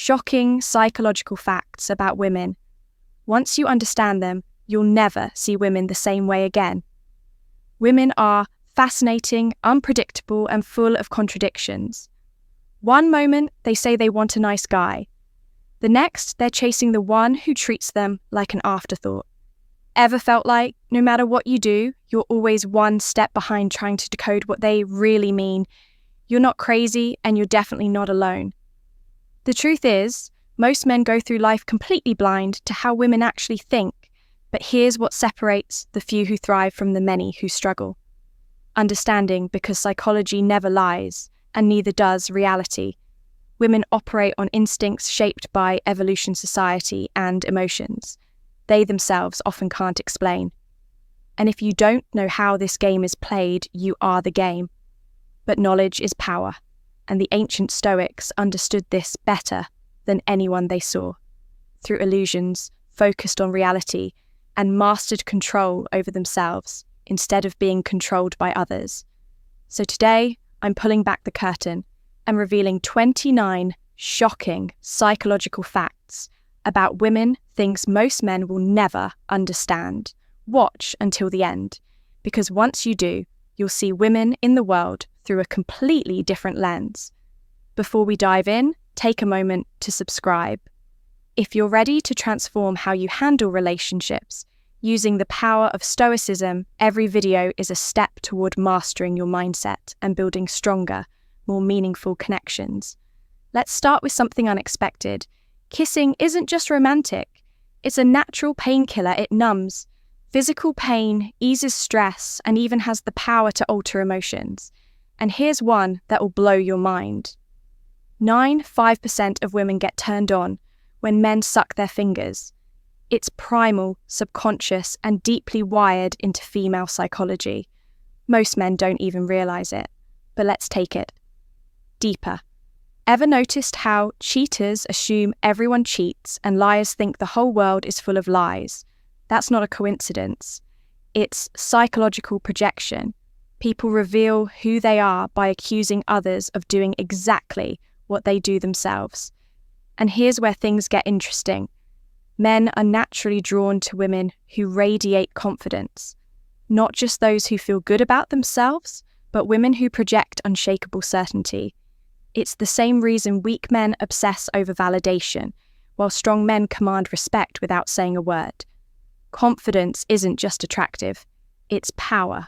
Shocking psychological facts about women. Once you understand them, you'll never see women the same way again. Women are fascinating, unpredictable, and full of contradictions. One moment, they say they want a nice guy. The next, they're chasing the one who treats them like an afterthought. Ever felt like, no matter what you do, you're always one step behind trying to decode what they really mean? You're not crazy, and you're definitely not alone. The truth is, most men go through life completely blind to how women actually think, but here's what separates the few who thrive from the many who struggle. Understanding, because psychology never lies, and neither does reality. Women operate on instincts shaped by evolution, society, and emotions. They themselves often can't explain. And if you don't know how this game is played, you are the game. But knowledge is power, and the ancient Stoics understood this better than anyone they saw. Through illusions, focused on reality, and mastered control over themselves instead of being controlled by others. So today, I'm pulling back the curtain and revealing 29 shocking psychological facts about women, things most men will never understand. Watch until the end, because once you do, you'll see women in the world through a completely different lens. Before we dive in, take a moment to subscribe. If you're ready to transform how you handle relationships, using the power of Stoicism, every video is a step toward mastering your mindset and building stronger, more meaningful connections. Let's start with something unexpected. Kissing isn't just romantic. It's a natural painkiller. It numbs physical pain, eases stress, and even has the power to alter emotions. And here's one that will blow your mind. 5% of women get turned on when men suck their fingers. It's primal, subconscious, and deeply wired into female psychology. Most men don't even realize it, but let's take it deeper. Ever noticed how cheaters assume everyone cheats and liars think the whole world is full of lies? That's not a coincidence. It's psychological projection. People reveal who they are by accusing others of doing exactly what they do themselves. And here's where things get interesting. Men are naturally drawn to women who radiate confidence, not just those who feel good about themselves, but women who project unshakable certainty. It's the same reason weak men obsess over validation, while strong men command respect without saying a word. Confidence isn't just attractive, it's power.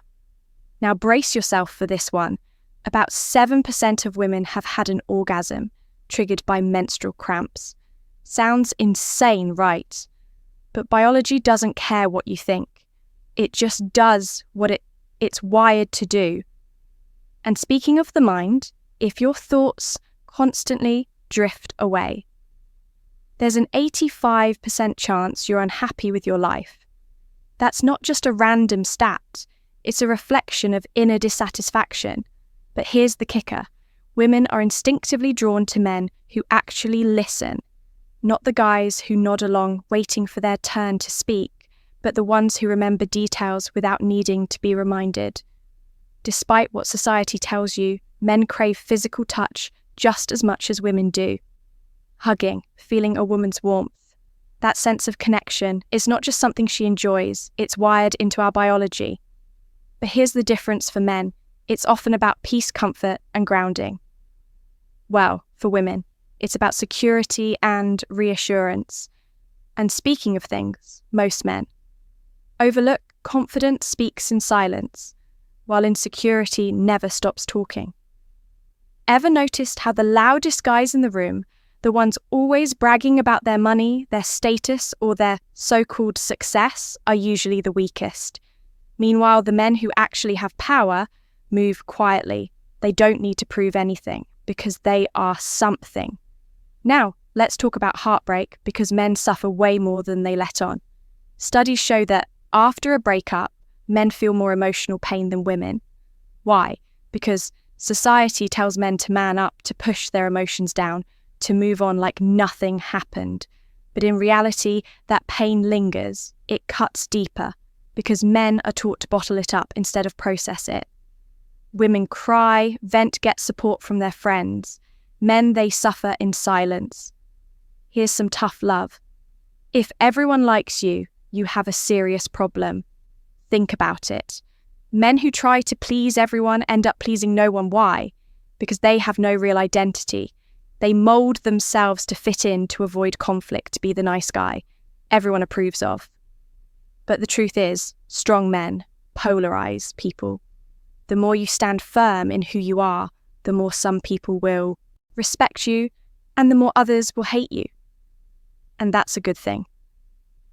Now brace yourself for this one. About 7% of women have had an orgasm, triggered by menstrual cramps. Sounds insane, right? But biology doesn't care what you think. It just does what it's wired to do. And speaking of the mind, if your thoughts constantly drift away, there's an 85% chance you're unhappy with your life. That's not just a random stat, it's a reflection of inner dissatisfaction. But here's the kicker. Women are instinctively drawn to men who actually listen. Not the guys who nod along waiting for their turn to speak, but the ones who remember details without needing to be reminded. Despite what society tells you, men crave physical touch just as much as women do. Hugging, feeling a woman's warmth. That sense of connection is not just something she enjoys, it's wired into our biology. But here's the difference for men. It's often about peace, comfort, and grounding. Well, for women, it's about security and reassurance. And speaking of things, most men overlook confidence speaks in silence, while insecurity never stops talking. Ever noticed how the loudest guys in the room, the ones always bragging about their money, their status, or their so-called success, are usually the weakest? Meanwhile, the men who actually have power move quietly. They don't need to prove anything because they are something. Now, let's talk about heartbreak, because men suffer way more than they let on. Studies show that after a breakup, men feel more emotional pain than women. Why? Because society tells men to man up, to push their emotions down, to move on like nothing happened. But in reality, that pain lingers. It cuts deeper, because men are taught to bottle it up instead of process it. Women cry, vent, get support from their friends. Men, they suffer in silence. Here's some tough love. If everyone likes you, you have a serious problem. Think about it. Men who try to please everyone end up pleasing no one. Why? Because they have no real identity. They mold themselves to fit in, to avoid conflict, to be the nice guy everyone approves of. But the truth is, strong men polarize people. The more you stand firm in who you are, the more some people will respect you, and the more others will hate you. And that's a good thing.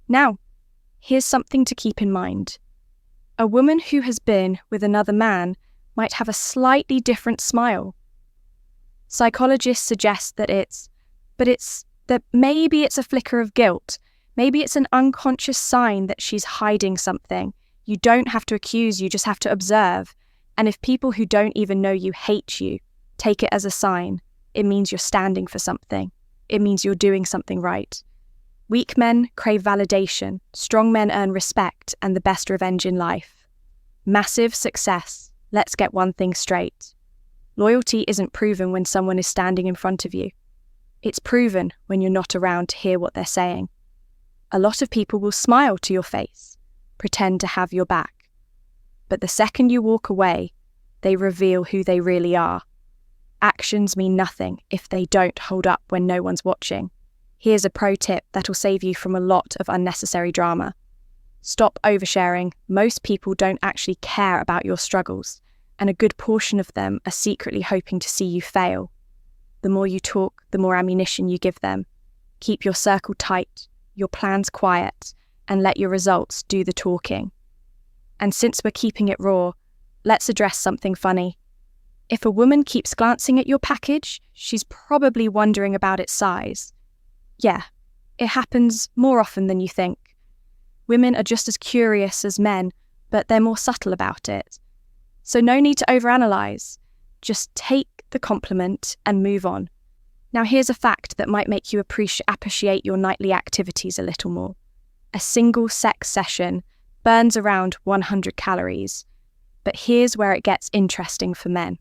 Now, here's something to keep in mind. A woman who has been with another man might have a slightly different smile. Psychologists suggest that maybe it's a flicker of guilt. Maybe it's an unconscious sign that she's hiding something. You don't have to accuse, you just have to observe. And if people who don't even know you hate you, take it as a sign. It means you're standing for something. It means you're doing something right. Weak men crave validation. Strong men earn respect and the best revenge in life. Massive success. Let's get one thing straight. Loyalty isn't proven when someone is standing in front of you. It's proven when you're not around to hear what they're saying. A lot of people will smile to your face, pretend to have your back. But the second you walk away, they reveal who they really are. Actions mean nothing if they don't hold up when no one's watching. Here's a pro tip that'll save you from a lot of unnecessary drama. Stop oversharing. Most people don't actually care about your struggles, and a good portion of them are secretly hoping to see you fail. The more you talk, the more ammunition you give them. Keep your circle tight, your plans quiet, and let your results do the talking. And since we're keeping it raw, let's address something funny. If a woman keeps glancing at your package, she's probably wondering about its size. Yeah, it happens more often than you think. Women are just as curious as men, but they're more subtle about it. So no need to overanalyze. Just take the compliment and move on. Now here's a fact that might make you appreciate your nightly activities a little more. A single sex session burns around 100 calories. But here's where it gets interesting for men.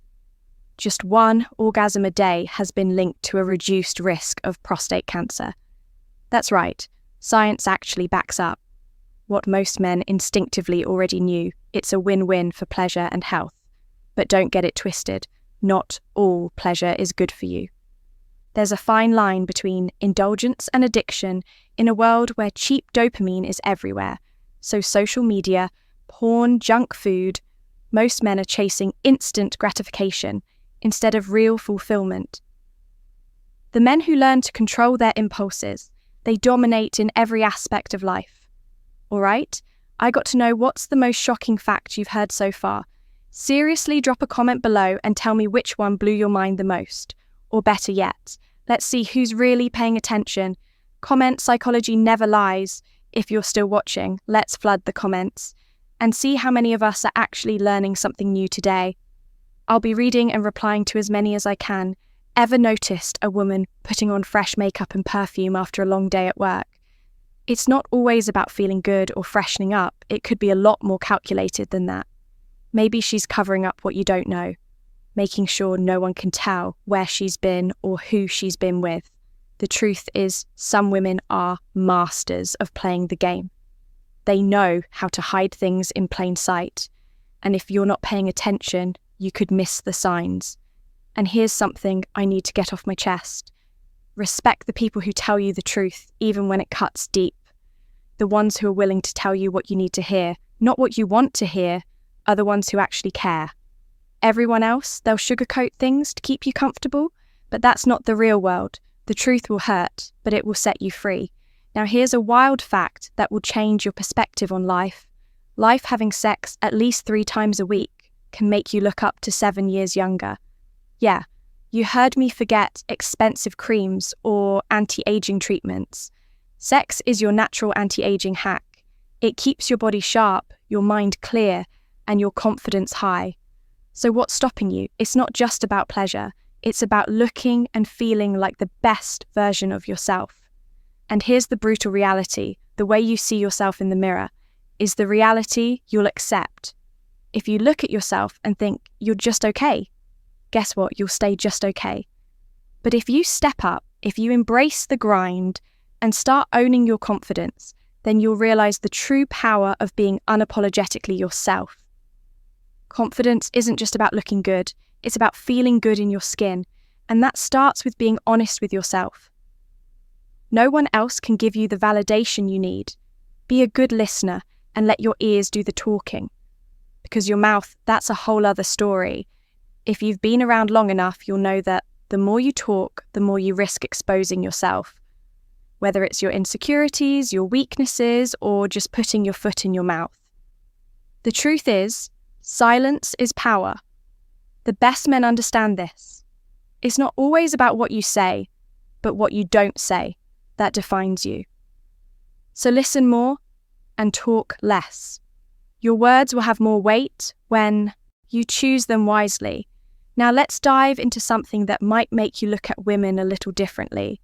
Just one orgasm a day has been linked to a reduced risk of prostate cancer. That's right, science actually backs up what most men instinctively already knew. It's a win-win for pleasure and health. But don't get it twisted. Not all pleasure is good for you. There's a fine line between indulgence and addiction in a world where cheap dopamine is everywhere. So social media, porn, junk food, most men are chasing instant gratification instead of real fulfillment. The men who learn to control their impulses, they dominate in every aspect of life. All right, I got to know what's the most shocking fact you've heard so far. Seriously, drop a comment below and tell me which one blew your mind the most. Or better yet, let's see who's really paying attention. Comment "Psychology never lies" if you're still watching. Let's flood the comments and see how many of us are actually learning something new today. I'll be reading and replying to as many as I can. Ever noticed a woman putting on fresh makeup and perfume after a long day at work? It's not always about feeling good or freshening up. It could be a lot more calculated than that. Maybe she's covering up what you don't know, making sure no one can tell where she's been or who she's been with. The truth is, some women are masters of playing the game. They know how to hide things in plain sight, and if you're not paying attention, you could miss the signs. And here's something I need to get off my chest. Respect the people who tell you the truth, even when it cuts deep. The ones who are willing to tell you what you need to hear, not what you want to hear, are the ones who actually care. Everyone else, they'll sugarcoat things to keep you comfortable, but that's not the real world. The truth will hurt, but it will set you free. Now here's a wild fact that will change your perspective on life. Life having sex at least 3 times a week can make you look up to 7 years younger. Yeah, you heard me forget expensive creams or anti-aging treatments. Sex is your natural anti-aging hack. It keeps your body sharp, your mind clear, and your confidence high. So what's stopping you? It's not just about pleasure. It's about looking and feeling like the best version of yourself. And here's the brutal reality. The way you see yourself in the mirror is the reality you'll accept. If you look at yourself and think you're just okay, guess what? You'll stay just okay. But if you step up If you embrace the grind and start owning your confidence, then you'll realize the true power of being unapologetically yourself. Confidence isn't just about looking good, it's about feeling good in your skin, and that starts with being honest with yourself. No one else can give you the validation you need. Be a good listener and let your ears do the talking. Because your mouth, that's a whole other story. If you've been around long enough, you'll know that the more you talk, the more you risk exposing yourself. Whether it's your insecurities, your weaknesses, or just putting your foot in your mouth. The truth is, silence is power. The best men understand this. It's not always about what you say, but what you don't say that defines you. So listen more and talk less. Your words will have more weight when you choose them wisely. Now let's dive into something that might make you look at women a little differently.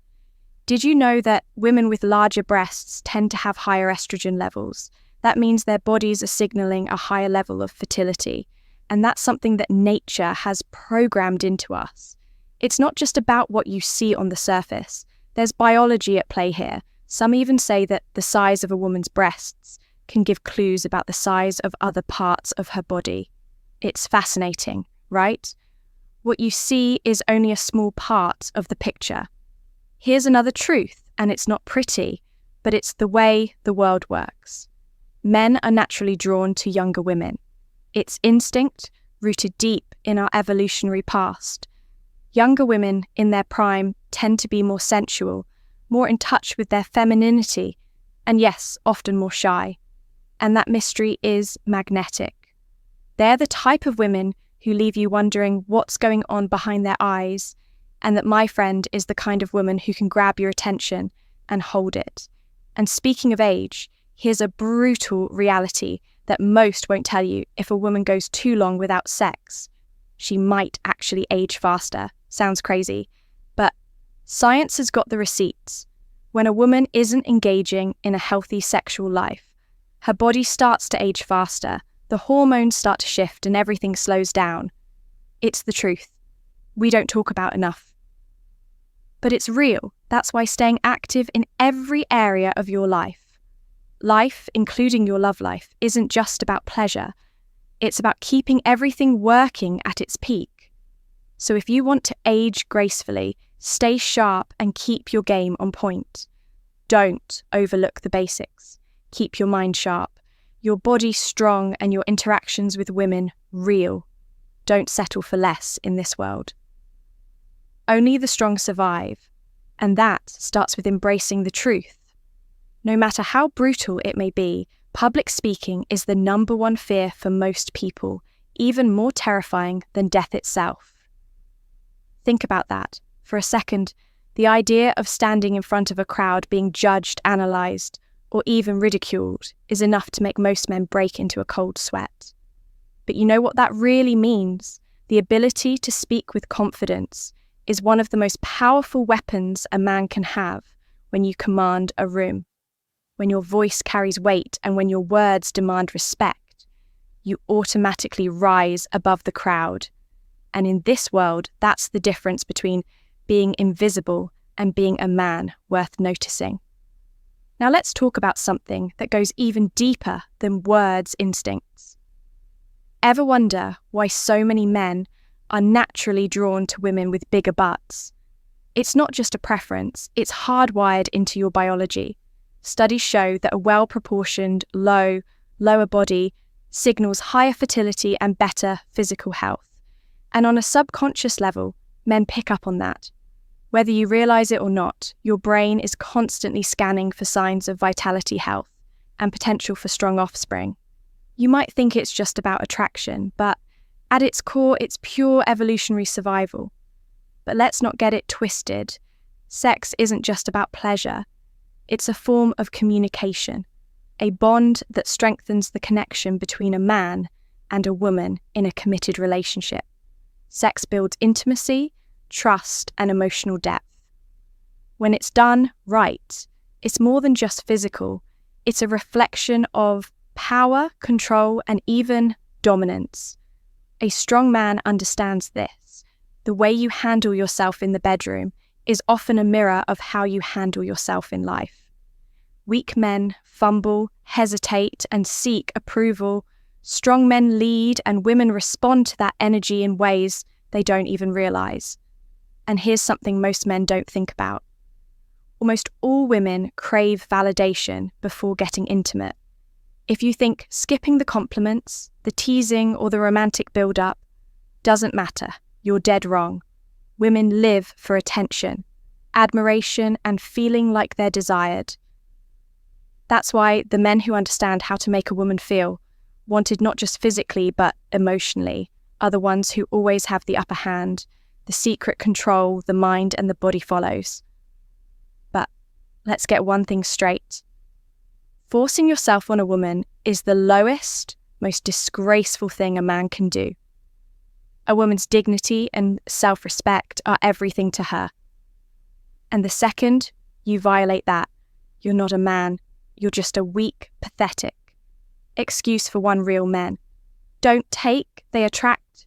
Did you know that women with larger breasts tend to have higher estrogen levels? That means their bodies are signaling a higher level of fertility, and that's something that nature has programmed into us. It's not just about what you see on the surface. There's biology at play here. Some even say that the size of a woman's breasts can give clues about the size of other parts of her body. It's fascinating, right? What you see is only a small part of the picture. Here's another truth, and it's not pretty, but it's the way the world works. Men are naturally drawn to younger women. It's instinct rooted deep in our evolutionary past. Younger women in their prime tend to be more sensual, more in touch with their femininity, and yes, often more shy. And that mystery is magnetic. They're the type of women who leave you wondering what's going on behind their eyes, and that my friend is the kind of woman who can grab your attention and hold it. And speaking of age, here's a brutal reality that most won't tell you. If a woman goes too long without sex, she might actually age faster. Sounds crazy, but science has got the receipts. When a woman isn't engaging in a healthy sexual life, her body starts to age faster, the hormones start to shift and everything slows down. It's the truth. We don't talk about enough. But it's real. That's why staying active in every area of your life, including your love life, isn't just about pleasure. It's about keeping everything working at its peak. So if you want to age gracefully, stay sharp and keep your game on point. Don't overlook the basics. Keep your mind sharp, your body strong, and your interactions with women real. Don't settle for less in this world. Only the strong survive, and that starts with embracing the truth. No matter how brutal it may be, public speaking is the number one fear for most people, even more terrifying than death itself. Think about that for a second. The idea of standing in front of a crowd being judged, analysed, or even ridiculed is enough to make most men break into a cold sweat. But you know what that really means? The ability to speak with confidence is one of the most powerful weapons a man can have when you command a room. When your voice carries weight and when your words demand respect, you automatically rise above the crowd. And in this world, that's the difference between being invisible and being a man worth noticing. Now let's talk about something that goes even deeper than words' instincts. Ever wonder why so many men are naturally drawn to women with bigger butts? It's not just a preference, it's hardwired into your biology. Studies show that a well-proportioned, lower body signals higher fertility and better physical health. And on a subconscious level, men pick up on that. Whether you realize it or not, your brain is constantly scanning for signs of vitality, health, and potential for strong offspring. You might think it's just about attraction, but at its core, it's pure evolutionary survival. But let's not get it twisted. Sex isn't just about pleasure. It's a form of communication, a bond that strengthens the connection between a man and a woman in a committed relationship. Sex builds intimacy, trust, and emotional depth. When it's done right, it's more than just physical. It's a reflection of power, control, and even dominance. A strong man understands this. The way you handle yourself in the bedroom, is often a mirror of how you handle yourself in life. Weak men fumble, hesitate, and seek approval. Strong men lead, and women respond to that energy in ways they don't even realize. And here's something most men don't think about. Almost all women crave validation before getting intimate. If you think skipping the compliments, the teasing, or the romantic build-up doesn't matter, you're dead wrong. Women live for attention, admiration, and feeling like they're desired. That's why the men who understand how to make a woman feel wanted not just physically but emotionally are the ones who always have the upper hand, the secret control, the mind and the body follows. But let's get one thing straight. Forcing yourself on a woman is the lowest, most disgraceful thing a man can do. A woman's dignity and self-respect are everything to her. And the second you violate that, you're not a man, you're just a weak, pathetic excuse for one real men. Don't take, they attract.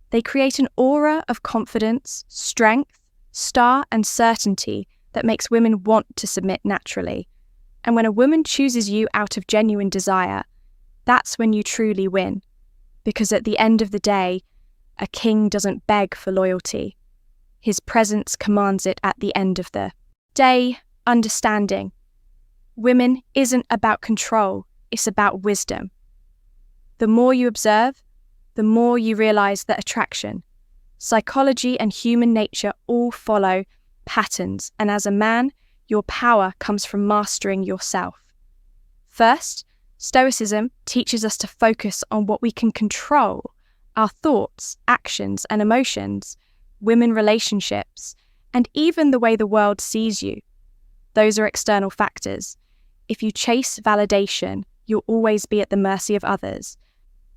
They create an aura of confidence, strength, star and certainty that makes women want to submit naturally. And when a woman chooses you out of genuine desire, that's when you truly win. Because at the end of the day, a king doesn't beg for loyalty. His presence commands it at the end of the day. Understanding. Women isn't about control, it's about wisdom. The more you observe, the more you realize that attraction, psychology and human nature all follow patterns, and as a man, your power comes from mastering yourself. First, Stoicism teaches us to focus on what we can control, our thoughts, actions, and emotions, women relationships, and even the way the world sees you. Those are external factors. If you chase validation, you'll always be at the mercy of others.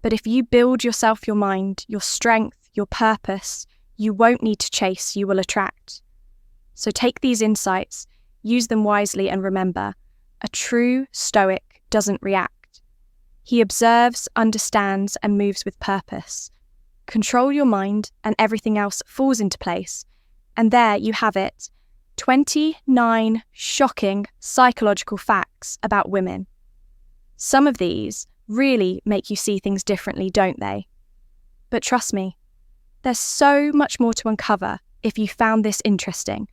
But if you build yourself your mind, your strength, your purpose, you won't need to chase, you will attract. So take these insights, use them wisely, and remember, a true Stoic doesn't react. He observes, understands, and moves with purpose. Control your mind, and everything else falls into place. And there you have it, 29 shocking psychological facts about women. Some of these really make you see things differently, don't they? But trust me, there's so much more to uncover if you found this interesting.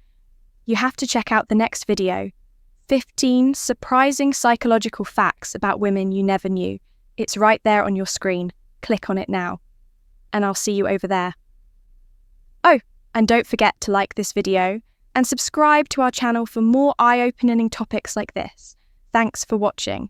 You have to check out the next video, 15 surprising psychological facts about women you never knew. It's right there on your screen. Click on it now. And I'll see you over there. Oh, and don't forget to like this video and subscribe to our channel for more eye-opening topics like this. Thanks for watching.